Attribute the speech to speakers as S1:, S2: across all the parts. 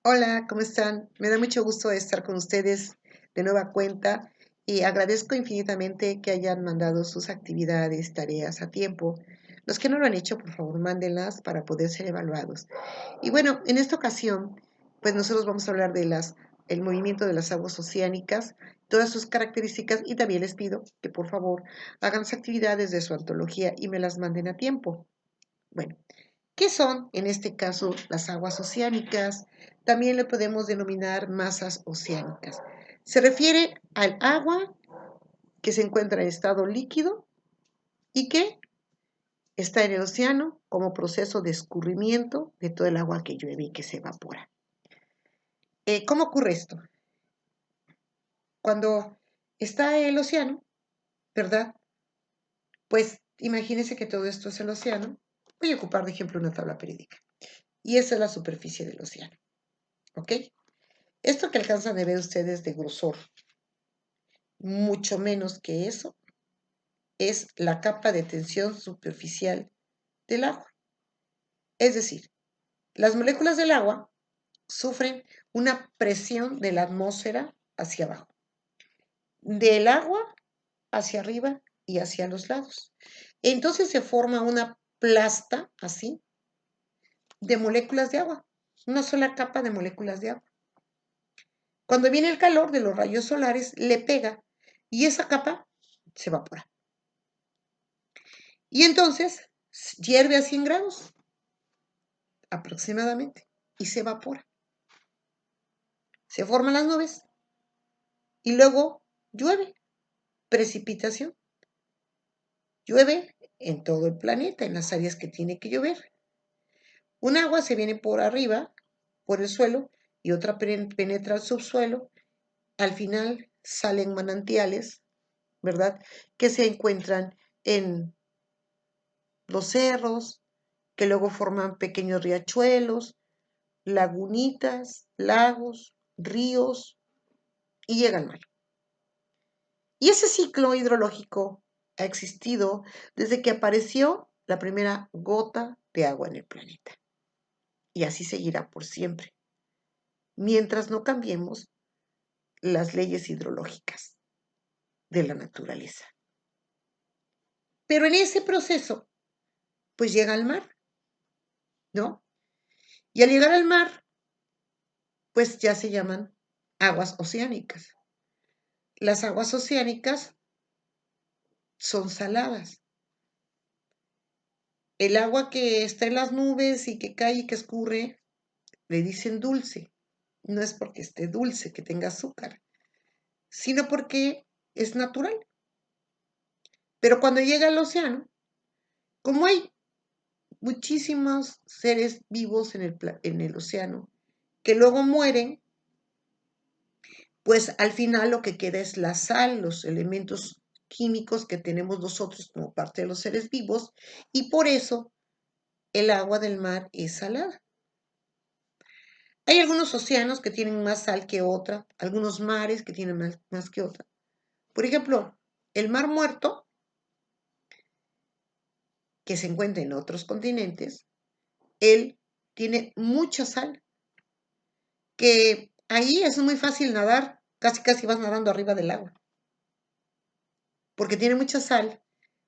S1: Hola, ¿cómo están? Me da mucho gusto estar con ustedes de nueva cuenta y agradezco infinitamente que hayan mandado sus actividades, tareas a tiempo. Los que no lo han hecho, por favor, mándenlas para poder ser evaluados. Y bueno, en esta ocasión, pues nosotros vamos a hablar de el movimiento de las aguas oceánicas, todas sus características y también les pido que por favor hagan las actividades de su antología y me las manden a tiempo. Bueno, ¿qué son, en este caso, las aguas oceánicas? También le podemos denominar masas oceánicas. Se refiere al agua que se encuentra en estado líquido y que está en el océano como proceso de escurrimiento de todo el agua que llueve y que se evapora. ¿Cómo ocurre esto? Cuando está el océano, ¿verdad? Pues imagínense que todo esto es el océano. Voy a ocupar de ejemplo una tabla periódica. Y esa es la superficie del océano. ¿Ok? Esto que alcanzan a ver ustedes de grosor, mucho menos que eso, es la capa de tensión superficial del agua. Es decir, las moléculas del agua sufren una presión de la atmósfera hacia abajo, del agua hacia arriba y hacia los lados. Entonces se forma una plasta así de moléculas de agua, una sola capa de moléculas de agua. Cuando viene el calor de los rayos solares, le pega y esa capa se evapora. Y entonces hierve a 100 grados aproximadamente y se evapora. Se forman las nubes y luego llueve, precipitación. Llueve en todo el planeta, en las áreas que tiene que llover. Un agua se viene por arriba, por el suelo, y otra penetra al subsuelo. Al final salen manantiales, ¿verdad? Que se encuentran en los cerros, que luego forman pequeños riachuelos, lagunitas, lagos, ríos y llega al mar. Y ese ciclo hidrológico ha existido desde que apareció la primera gota de agua en el planeta. Y así seguirá por siempre, mientras no cambiemos las leyes hidrológicas de la naturaleza. Pero en ese proceso, pues llega al mar, ¿no? Y al llegar al mar, pues ya se llaman aguas oceánicas. Las aguas oceánicas son saladas. El agua que está en las nubes y que cae y que escurre, le dicen dulce. No es porque esté dulce, que tenga azúcar, sino porque es natural. Pero cuando llega al océano, como hay muchísimos seres vivos en el océano que luego mueren, pues al final lo que queda es la sal, los elementos químicos que tenemos nosotros como parte de los seres vivos, y por eso el agua del mar es salada. Hay algunos océanos que tienen más sal que otra, algunos mares que tienen más que otra. Por ejemplo, el Mar Muerto, que se encuentra en otros continentes, él tiene mucha sal, que ahí es muy fácil nadar, casi casi vas nadando arriba del agua, porque tiene mucha sal,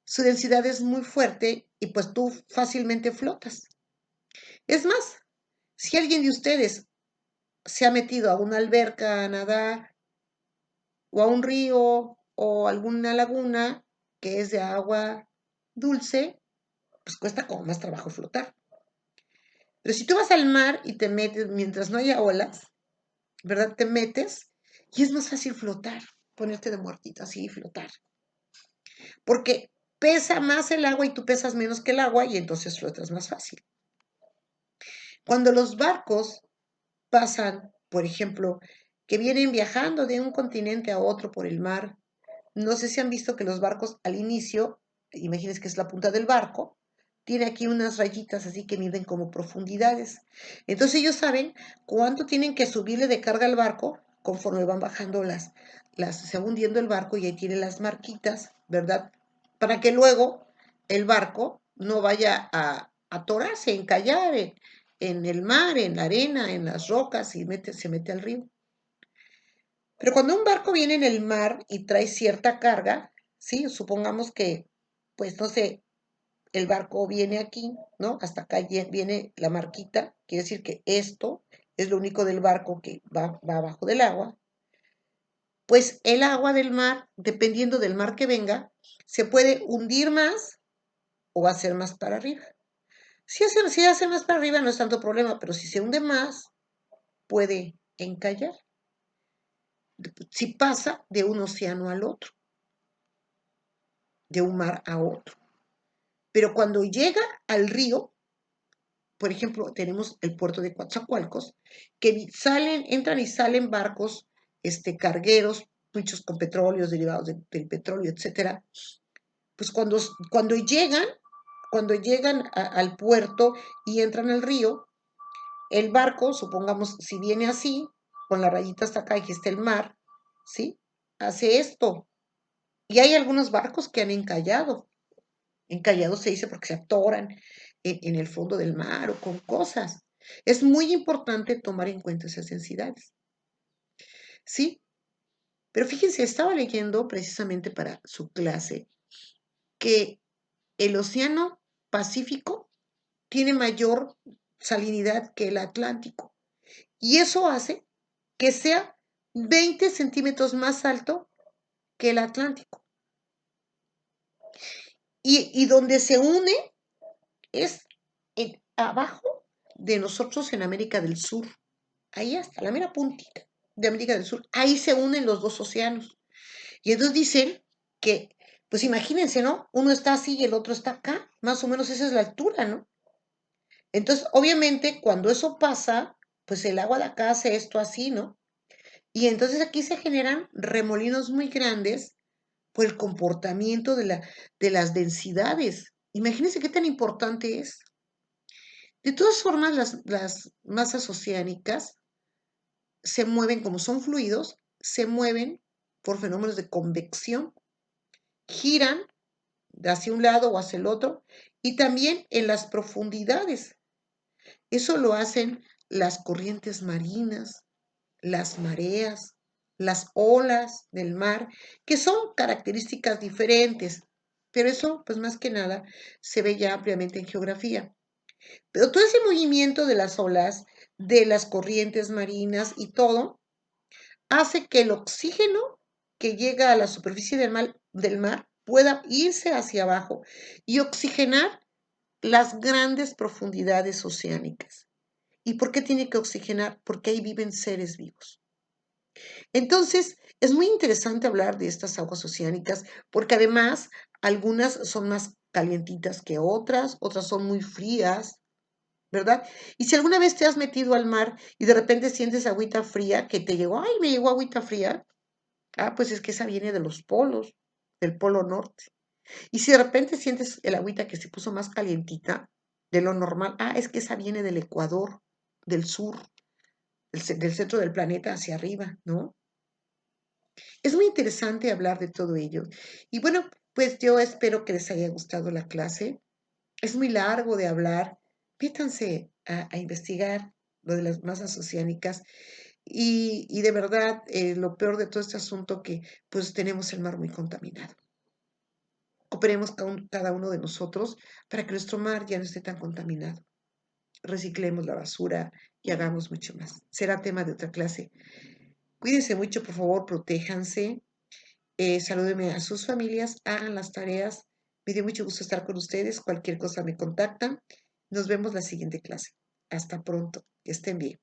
S1: su densidad es muy fuerte y pues tú fácilmente flotas. Es más, si alguien de ustedes se ha metido a una alberca a nadar o a un río o alguna laguna que es de agua dulce, pues cuesta como más trabajo flotar. Pero si tú vas al mar y te metes, mientras no haya olas, ¿verdad? Te metes y es más fácil flotar, ponerte de muertito así y flotar. Porque pesa más el agua y tú pesas menos que el agua y entonces flotas más fácil. Cuando los barcos pasan, por ejemplo, que vienen viajando de un continente a otro por el mar, no sé si han visto que los barcos al inicio, imagínense que es la punta del barco, tiene aquí unas rayitas así que miden como profundidades. Entonces ellos saben cuánto tienen que subirle de carga al barco conforme van bajando se va hundiendo el barco y ahí tiene las marquitas, ¿verdad? Para que luego el barco no vaya a atorarse, encallar en el mar, en la arena, en las rocas y se mete al río. Pero cuando un barco viene en el mar y trae cierta carga, ¿sí? Supongamos que, pues no sé, el barco viene aquí, ¿no? Hasta acá viene la marquita, quiere decir que esto es lo único del barco que va abajo del agua. Pues el agua del mar, dependiendo del mar que venga, se puede hundir más o hacer más para arriba. Si hace más para arriba no es tanto problema, pero si se hunde más, puede encallar. Si pasa de un océano al otro, de un mar a otro. Pero cuando llega al río, por ejemplo, tenemos el puerto de Coatzacoalcos, que entran y salen barcos cargueros, muchos con petróleos, derivados del petróleo, etcétera. Pues cuando llegan al puerto y entran al río, el barco, supongamos, si viene así, con la rayita hasta acá y que está el mar, ¿sí? Hace esto. Y hay algunos barcos que han encallado. Encallado se dice porque se atoran en el fondo del mar o con cosas. Es muy importante tomar en cuenta esas densidades. ¿Sí? Pero fíjense, estaba leyendo precisamente para su clase que el océano Pacífico tiene mayor salinidad que el Atlántico. Y eso hace que sea 20 centímetros más alto que el Atlántico. Y donde se une es abajo de nosotros en América del Sur. Ahí hasta la mera puntita de América del Sur. Ahí se unen los dos océanos. Y entonces dicen que, pues imagínense, ¿no? Uno está así y el otro está acá. Más o menos esa es la altura, ¿no? Entonces, obviamente, cuando eso pasa, pues el agua de acá hace esto así, ¿no? Y entonces aquí se generan remolinos muy grandes por el comportamiento de las densidades. Imagínense qué tan importante es. De todas formas, las masas oceánicas se mueven, como son fluidos, se mueven por fenómenos de convección, giran hacia un lado o hacia el otro, y también en las profundidades. Eso lo hacen las corrientes marinas, las mareas, las olas del mar, que son características diferentes, pero eso, pues más que nada, se ve ya ampliamente en geografía. Pero todo ese movimiento de las olas, de las corrientes marinas y todo, hace que el oxígeno que llega a la superficie del mar pueda irse hacia abajo y oxigenar las grandes profundidades oceánicas. ¿Y por qué tiene que oxigenar? Porque ahí viven seres vivos. Entonces, es muy interesante hablar de estas aguas oceánicas porque además algunas son más calientitas que otras son muy frías, ¿verdad? Y si alguna vez te has metido al mar y de repente sientes agüita fría que te llegó, ay, me llegó agüita fría, pues es que esa viene de los polos, del polo norte. Y si de repente sientes el agüita que se puso más calientita de lo normal, es que esa viene del Ecuador, del sur, del centro del planeta hacia arriba, ¿no? Es muy interesante hablar de todo ello. Y bueno, pues yo espero que les haya gustado la clase. Es muy largo de hablar. Métanse a investigar lo de las masas oceánicas y de verdad lo peor de todo este asunto que pues tenemos el mar muy contaminado. Cooperemos cada uno de nosotros para que nuestro mar ya no esté tan contaminado. Reciclemos la basura y hagamos mucho más. Será tema de otra clase. Cuídense mucho, por favor, protéjanse. Salúdenme a sus familias, hagan las tareas. Me dio mucho gusto estar con ustedes. Cualquier cosa me contactan. Nos vemos la siguiente clase. Hasta pronto. Que estén bien.